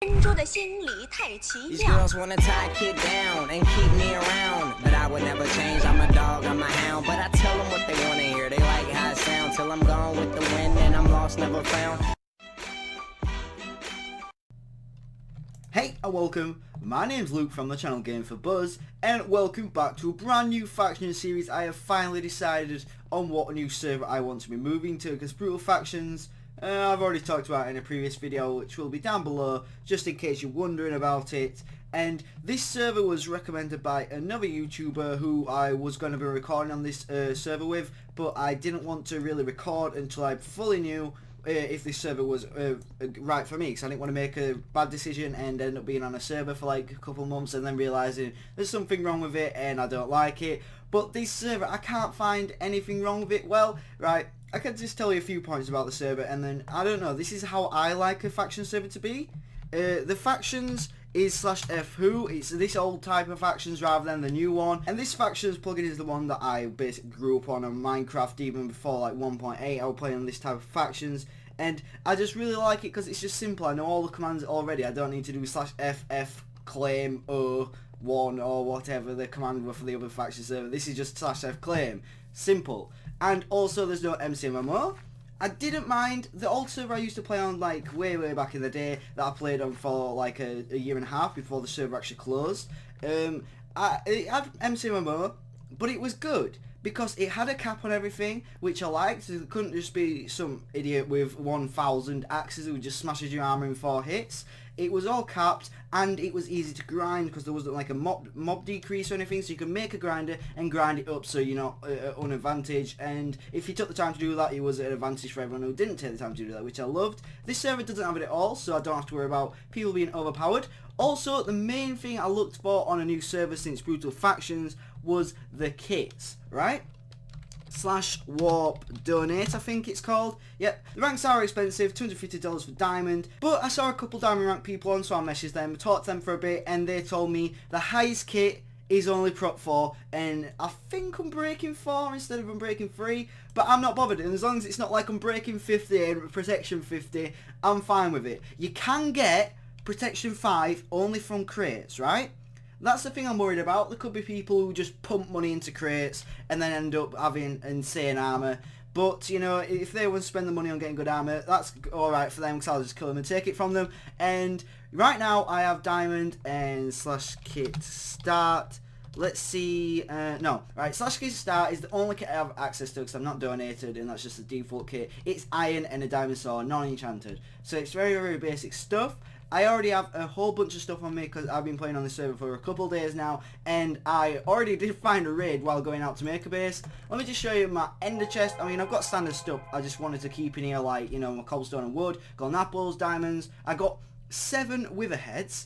These girls wanna tie a kid down and keep me around, but I would never change. I'm a dog, I'm a hound, but I tell them what they wanna hear. They like how it sound till I'm gone with the wind and I'm lost, never found. Hey and welcome, my name's Luke from the channel GamingForBuzz, and welcome back to a brand new faction series. I have finally decided on what new server I want to be moving to, because Brutal Factions, I've already talked about in a previous video, which will be down below, just in case you're wondering about it. And this server was recommended by another YouTuber who I was going to be recording on this server with, but I didn't want to really record until I fully knew if this server was right for me, because I didn't want to make a bad decision and end up being on a server for like a couple months and then realising there's something wrong with it and I don't like it. But this server, I can't find anything wrong with it. Well, right, I can just tell you a few points about the server, and then, I don't know, this is how I like a faction server to be. The factions is /f who, it's this old type of factions rather than the new one, and this factions plugin is the one that I basically grew up on Minecraft. Even before like 1.8 I was playing on this type of factions, and I just really like it because it's just simple. I know all the commands already. I don't need to do /ff claim one or whatever the command were for the other faction server. This is just /f claim, simple. And also there's no MCMMO. I didn't mind the old server I used to play on, like way back in the day, that I played on for like a year and a half before the server actually closed. It had MCMMO, but it was good because it had a cap on everything, which I liked. It couldn't just be some idiot with 1,000 axes who just smashes your armor in 4 hits. It was all capped, and it was easy to grind because there wasn't like a mob decrease or anything, so you can make a grinder and grind it up so you're not on advantage. And if you took the time to do that, it was an advantage for everyone who didn't take the time to do that, which I loved. This server doesn't have it at all, so I don't have to worry about people being overpowered. Also, the main thing I looked for on a new server since Brutal Factions was the kits, right? /warp donate, I think it's called. Yep, the ranks are expensive, $250 for diamond, but I saw a couple diamond rank people on, so I messaged them, talked to them for a bit, and they told me the highest kit is only prot 4, and I think I'm breaking 4 instead of breaking 3, but I'm not bothered, and as long as it's not like I'm breaking 50 and protection 50, I'm fine with it. You can get protection 5 only from crates, right? That's the thing I'm worried about. There could be people who just pump money into crates and then end up having insane armor. But, you know, if they want to spend the money on getting good armor, that's alright for them, because I'll just kill them and take it from them. And right now I have diamond and /kit start. Let's see, no, right, /kit start is the only kit I have access to because I'm not donated, and that's just the default kit. It's iron and a diamond sword, non-enchanted. So it's very basic stuff. I already have a whole bunch of stuff on me because I've been playing on this server for a couple of days now, and I already did find a raid while going out to make a base. Let me just show you my ender chest. I mean, I've got standard stuff. I just wanted to keep in here, like, you know, my cobblestone and wood, golden apples, diamonds. I got 7 witherheads,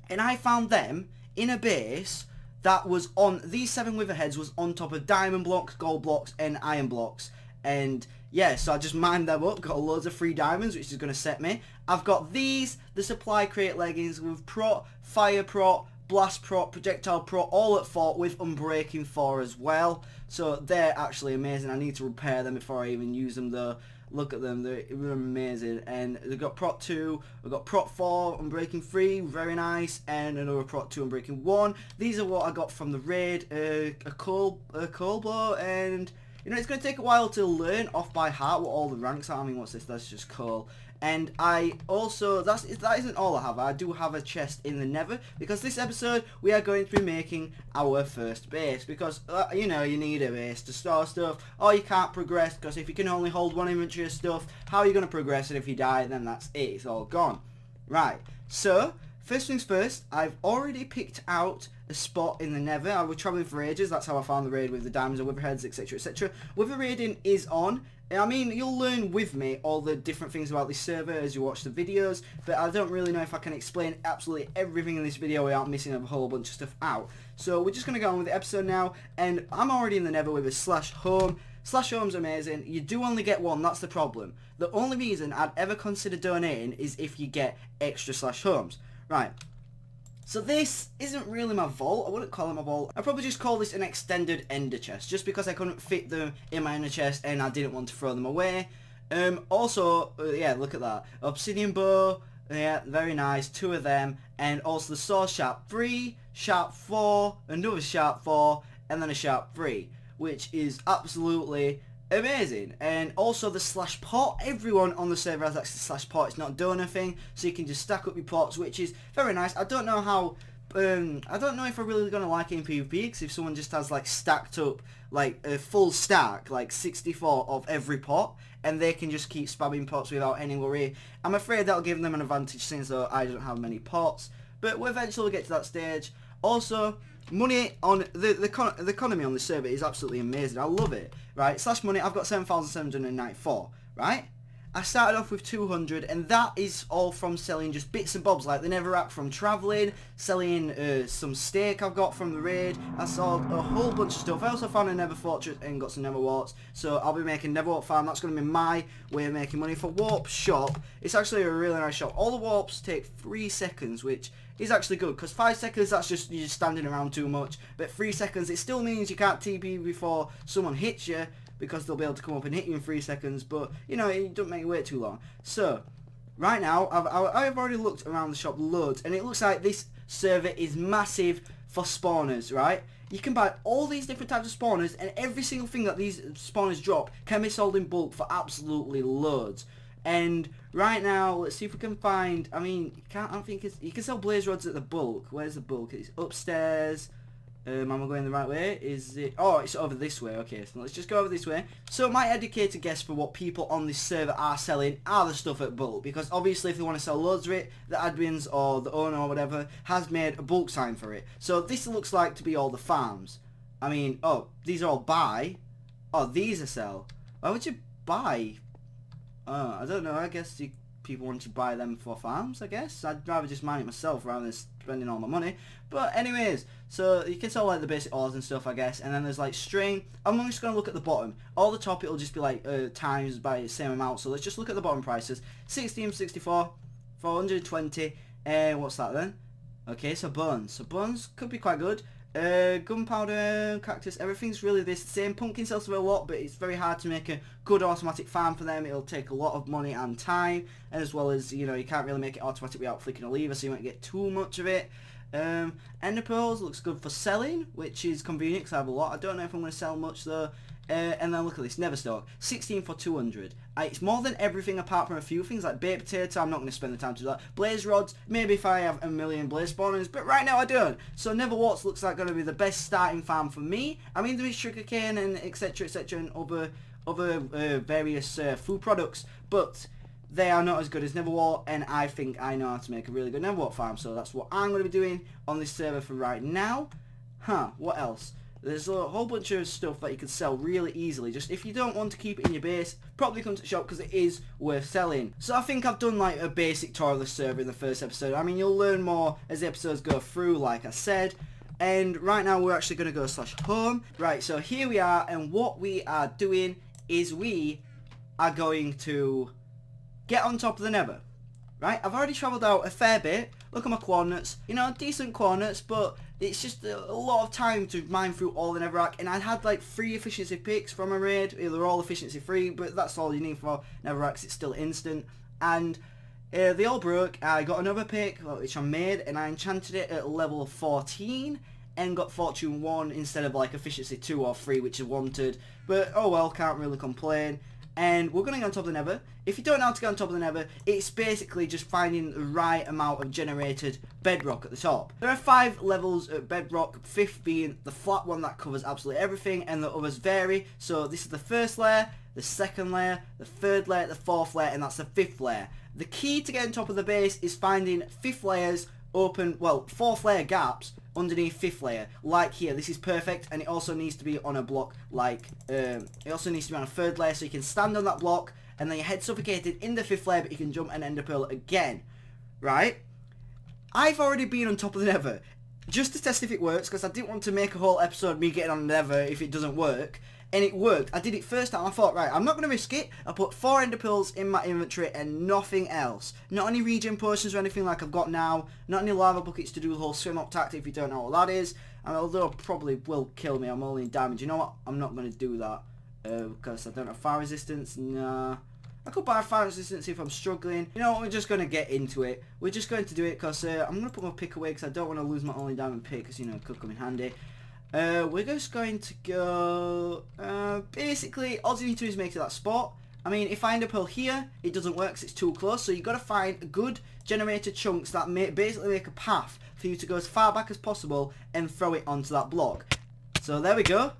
and I found them in a base that was on, these 7 witherheads was on top of diamond blocks, gold blocks, and iron blocks. And yeah, so I just mined them up, got loads of free diamonds, which is going to set me. I've got these, the supply crate leggings with prot, fire prot, blast prot, projectile prot, all at 4 with unbreaking 4 as well. So they're actually amazing. I need to repair them before I even use them though. Look at them, they're amazing. And they've got prot 2, we've got prot 4, unbreaking 3, very nice, and another prot 2, unbreaking 1. These are what I got from the raid, a coal blow, and you know, it's going to take a while to learn off by heart what all the ranks are. I mean, what's this? That's just coal. And I also, that isn't all I have. I do have a chest in the nether, because this episode we are going to be making our first base, because you know, you need a base to store stuff, or you can't progress, because if you can only hold 1 inventory of stuff, how are you going to progress? And if you die, then that's it, it's all gone. Right, so first things first, I've already picked out a spot in the nether. I was travelling for ages, that's how I found the raid with the diamonds and witherheads, etc, etc. Wither raiding is on. I mean, you'll learn with me all the different things about this server as you watch the videos, but I don't really know if I can explain absolutely everything in this video without missing a whole bunch of stuff out. So we're just going to go on with the episode now, and I'm already in the nether with a /home. /home's amazing. You do only get 1, that's the problem. The only reason I'd ever consider donating is if you get extra /homes. Right. So this isn't really my vault. I wouldn't call it my vault. I'd probably just call this an extended ender chest, just because I couldn't fit them in my ender chest and I didn't want to throw them away. Also, yeah, look at that. Obsidian bow, Yeah, very nice. 2 of them. And also the sword sharp 3, sharp 4, another sharp 4, and then a sharp 3. Which is absolutely amazing. And also the slash pot. Everyone on the server has access to slash pot. It's not doing anything. So you can just stack up your pots, which is very nice. I don't know how... I don't know if I'm really going to like it in PvP, because if someone just has like stacked up like a full stack, like 64 of every pot, and they can just keep spamming pots without any worry, I'm afraid that'll give them an advantage since though I don't have many pots, but we'll eventually get to that stage. Also, money on the economy on this server is absolutely amazing. I love it, right? Slash money, I've got 7,794, right? I started off with 200, and that is all from selling just bits and bobs, like the netherrack from travelling, selling some steak I've got from the raid. I sold a whole bunch of stuff. I also found a nether fortress and got some nether warts, so I'll be making nether wart farm. That's going to be my way of making money. For warp shop, it's actually a really nice shop. All the warps take 3 seconds, which is actually good, because 5 seconds, that's just you're just standing around too much, but 3 seconds, it still means you can't TP before someone hits you, because they'll be able to come up and hit you in 3 seconds, but, you know, it don't make you wait too long. So, right now, I've already looked around the shop loads, and it looks like this server is massive for spawners, right? You can buy all these different types of spawners, and every single thing that these spawners drop can be sold in bulk for absolutely loads. And right now, let's see if we can find, I mean, I don't think you can sell blaze rods at the bulk. Where's the bulk? It's upstairs. Am I going the right way? Is it... Oh, it's over this way. Okay, so let's just go over this way. So my educated guess for what people on this server are selling are the stuff at bulk. Because obviously if they want to sell loads of it, the admins or the owner or whatever has made a bulk sign for it. So this looks like to be all the farms. I mean, oh, these are all buy. Oh, these are sell. Why would you buy? I don't know. I guess people want to buy them for farms, I guess. I'd rather just mine it myself rather than spending all my money. But anyways, so you can sell like the basic ores and stuff, I guess. And then there's like string. I'm just going to look at the bottom. All the top, it'll just be like times by the same amount. So let's just look at the bottom prices. 1664, 420, and what's that then? Okay, so bones. So bones could be quite good. Gunpowder, cactus, everything's really the same. Pumpkin sells for a lot, but it's very hard to make a good automatic farm for them. It'll take a lot of money and time, and as well as, you know, you can't really make it automatic without flicking a lever, so you won't get too much of it. Ender pearls looks good for selling, which is convenient because I have a lot. I don't know if I'm going to sell much though. And then look at this, Neverstock, 16 for 200. It's more than everything apart from a few things like baked potato. I'm not going to spend the time to do that. Blaze rods, maybe if I have a million blaze spawners, but right now I don't. So Nether warts looks like going to be the best starting farm for me. I mean, there is sugarcane and etc, and other various food products, but they are not as good as Nether wart, and I think I know how to make a really good Nether wart farm. So that's what I'm going to be doing on this server for right now. What else? There's a whole bunch of stuff that you can sell really easily. Just if you don't want to keep it in your base, probably come to the shop because it is worth selling. So I think I've done like a basic tour of the server in the first episode. I mean, you'll learn more as the episodes go through, like I said. And right now we're actually going to go /home. Right, so here we are, and what we are doing is we are going to get on top of the Nether. Right, I've already travelled out a fair bit. Look at my coordinates. You know, decent coordinates, but it's just a lot of time to mine through all the netherrack. And I had like 3 efficiency picks from a raid. They're all efficiency free, but that's all you need for netherracks. It's still instant. And they all broke. I got another pick, which I made, and I enchanted it at level 14 and got fortune 1 instead of like efficiency 2 or 3, which I wanted. But oh well, can't really complain. And we're going to get on top of the Nether. If you don't know how to get on top of the Nether, it's basically just finding the right amount of generated bedrock at the top. There are 5 levels of bedrock, 5th being the flat one that covers absolutely everything, and the others vary. So this is the 1st layer, the 2nd layer, the 3rd layer, the 4th layer, and that's the 5th layer. The key to getting top of the base is finding 5th layers open, well, 4th layer gaps underneath 5th layer, like here. This is perfect, and it also needs to be on a block like it also needs to be on a 3rd layer, so you can stand on that block and then your head suffocated in the 5th layer, but you can jump and ender pearl again. Right, I've already been on top of the Nether just to test if it works, because I didn't want to make a whole episode of me getting on the Nether if it doesn't work. And it worked. I did it first time. I thought, right, I'm not going to risk it. I put 4 ender pearls in my inventory and nothing else. Not any regen potions or anything like I've got now. Not any lava buckets to do the whole swim up tactic if you don't know what that is. And although it probably will kill me, I'm only in damage. You know what? I'm not going to do that. Because I don't have fire resistance. Nah. I could buy fire resistance if I'm struggling. You know what, we're just going to get into it. We're just going to do it because I'm going to put my pick away because I don't want to lose my only diamond pick because, you know, it could come in handy. We're just going to go, basically, all you need to do is make it that spot. I mean, if I end up here, it doesn't work because it's too close, so you've got to find good generated chunks that basically make a path for you to go as far back as possible and throw it onto that block. So there we go.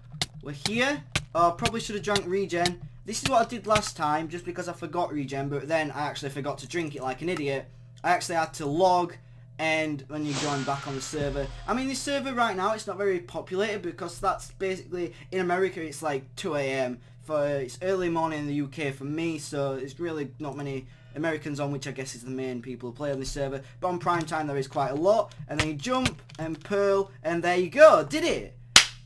We're here. Oh, probably should have drank regen. This is what I did last time, just because I forgot regen, but then I actually forgot to drink it like an idiot. I actually had to log, and when you join back on the server. I mean, this server right now, it's not very populated, because that's basically, in America, it's like 2 AM. It's early morning in the UK for me, so there's really not many Americans on, which I guess is the main people who play on this server. But on prime time, there is quite a lot. And then you jump, and pearl, and there you go. Did it?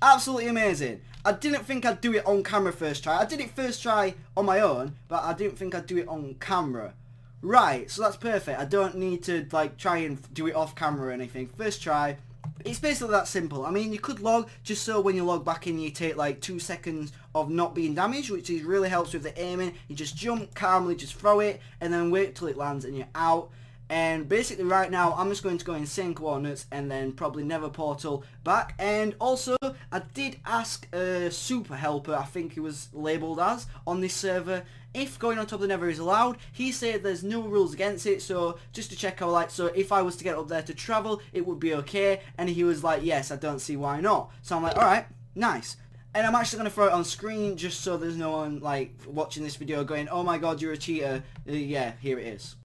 Absolutely amazing. I didn't think I'd do it on camera first try. I did it first try on my own, but I didn't think I'd do it on camera. Right, so that's perfect. I don't need to like try and do it off camera or anything. First try. It's basically that simple. I mean, you could log just so when you log back in, you take like 2 seconds of not being damaged, which really helps with the aiming. You just jump calmly, just throw it, and then wait till it lands and you're out. And basically right now, I'm just going to go insane coordinates and then probably never portal back. And also, I did ask a super helper, I think he was labelled as, on this server, if going on top of the nether is allowed. He said there's no rules against it, so just to check out, like, so if I was to get up there to travel, it would be okay. And he was like, yes, I don't see why not. So I'm like, alright, nice. And I'm actually going to throw it on screen just so there's no one, like, watching this video going, oh my god, you're a cheater. Yeah, here it is.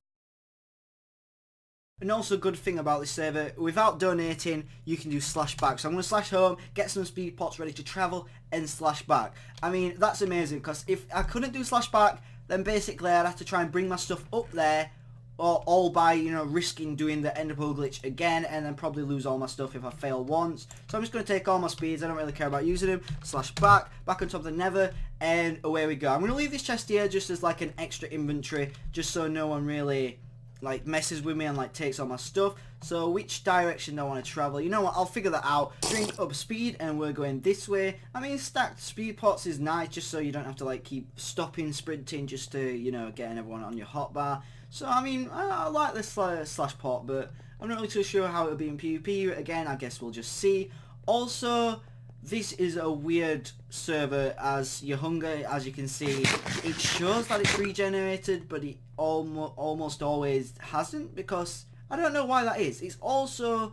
And also a good thing about this server, without donating, you can do slash back. So I'm going to slash home, get some speed pots ready to travel, and slash back. I mean, that's amazing, because if I couldn't do slash back, then basically I'd have to try and bring my stuff up there, or all by, you know, risking doing the ender pearl glitch again, and then probably lose all my stuff if I fail once. So I'm just going to take all my speeds, I don't really care about using them, slash back on top of the nether, and away we go. I'm going to leave this chest here just as like an extra inventory, just so no one really like messes with me and like takes all my stuff. So which direction do I want to travel? You know what, I'll figure that out. Drink up speed and we're going this way. I mean, stacked speed pots is nice just so you don't have to like keep stopping sprinting just to, you know, getting everyone on your hotbar. So I mean, I like this slash pot, but I'm not really too sure how it'll be in PvP. Again, I guess we'll just see. Also, this is a weird server, as your hunger, as you can see, it shows that it's regenerated, but it almost always hasn't, because I don't know why that is. It's also,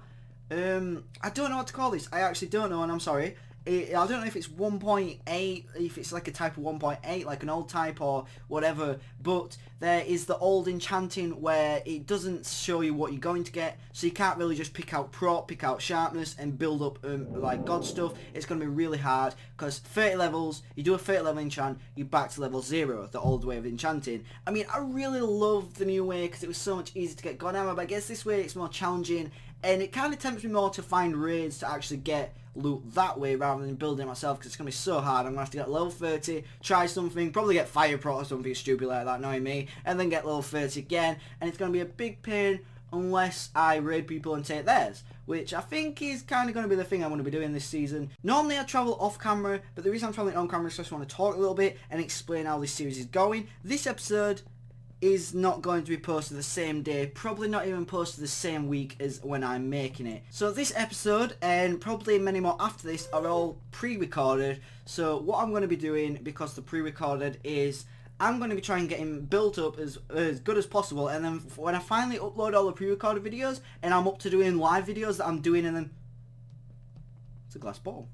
I don't know what to call this. I actually don't know, and I'm sorry. I don't know if it's 1.8, if it's like a type of 1.8, like an old type or whatever, but there is the old enchanting where it doesn't show you what you're going to get, so you can't really just pick out prop, pick out sharpness, and build up like god stuff. It's going to be really hard, because 30 levels, you do a 30 level enchant, you're back to level 0, the old way of enchanting. I mean, I really love the new way, because it was so much easier to get god armor, but I guess this way it's more challenging, and it kind of tempts me more to find raids to actually get loot that way rather than building it myself, because it's going to be so hard. I'm going to have to get level 30, try something, probably get fire prot or something stupid like that, knowing me, and then get level 30 again, and it's going to be a big pain unless I raid people and take theirs, which I think is kind of going to be the thing I'm going to be doing this season. Normally I travel off camera, but the reason I'm traveling on camera is because I want to talk a little bit and explain how this series is going. This episode is not going to be posted the same day, probably not even posted the same week as when I'm making it. So this episode, and probably many more after this, are all pre-recorded. So what I'm going to be doing, because they're pre-recorded, is I'm going to be trying getting built up as good as possible, and then when I finally upload all the pre-recorded videos, and I'm up to doing live videos that I'm doing, and then it's a glass bottle.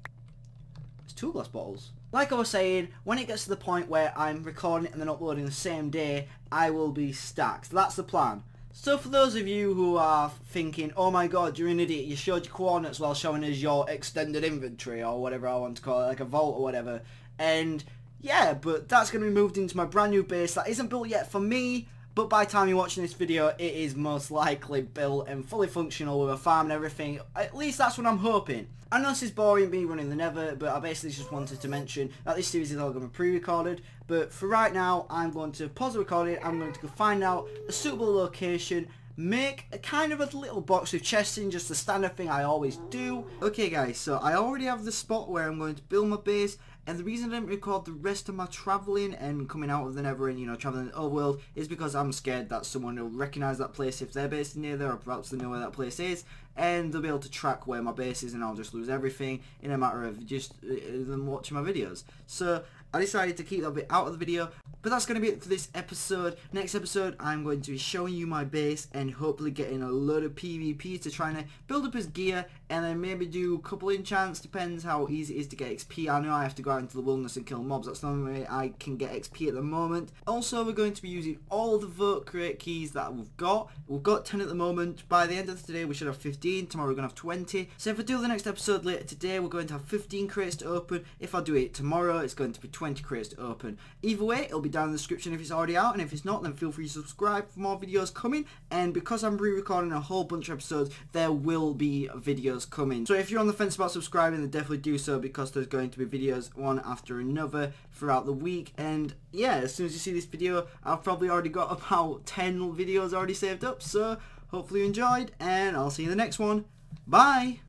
It's 2 glass bottles. Like I was saying, when it gets to the point where I'm recording it and then uploading the same day, I will be stacked. That's the plan. So for those of you who are thinking, oh my god, you're an idiot, you showed your coordinates while showing us your extended inventory, or whatever I want to call it, like a vault or whatever. And yeah, but that's going to be moved into my brand new base that isn't built yet for me, but by the time you're watching this video, it is most likely built and fully functional with a farm and everything. At least that's what I'm hoping. I know this is boring, me running the nether, but I basically just wanted to mention that this series is all going to be pre-recorded. But for right now, I'm going to pause the recording, I'm going to go find out a suitable location, make a kind of a little box with chests in, just the standard thing I always do. Okay guys, so I already have the spot where I'm going to build my base, And the reason I didn't record the rest of my travelling and coming out of the nether and, you know, travelling the overworld is because I'm scared that someone will recognise that place if they're based near there, or perhaps they know where that place is, and they'll be able to track where my base is, and I'll just lose everything in a matter of just them watching my videos. So I decided to keep that bit out of the video. But that's going to be it for this episode. Next episode, I'm going to be showing you my base and hopefully getting a load of PvP to try and build up his gear, and then maybe do a couple enchants, depends how easy it is to get XP. I know I have to go out into the wilderness and kill mobs, that's the only way I can get XP at the moment. Also, we're going to be using all the vote create keys that we've got. We've got 10 at the moment. By the end of today, we should have 15. Tomorrow we're going to have 20. So if I do the next episode later today, we're going to have 15 crates to open. If I do it tomorrow, it's going to be 20 crates to open. Either way, it'll be down in the description if it's already out, and if it's not, then feel free to subscribe for more videos coming. And because I'm re-recording a whole bunch of episodes, there will be videos coming. So if you're on the fence about subscribing, then definitely do so, because there's going to be videos one after another throughout the week. And yeah, as soon as you see this video, I've probably already got about 10 videos already saved up. So hopefully you enjoyed, and I'll see you in the next one. Bye!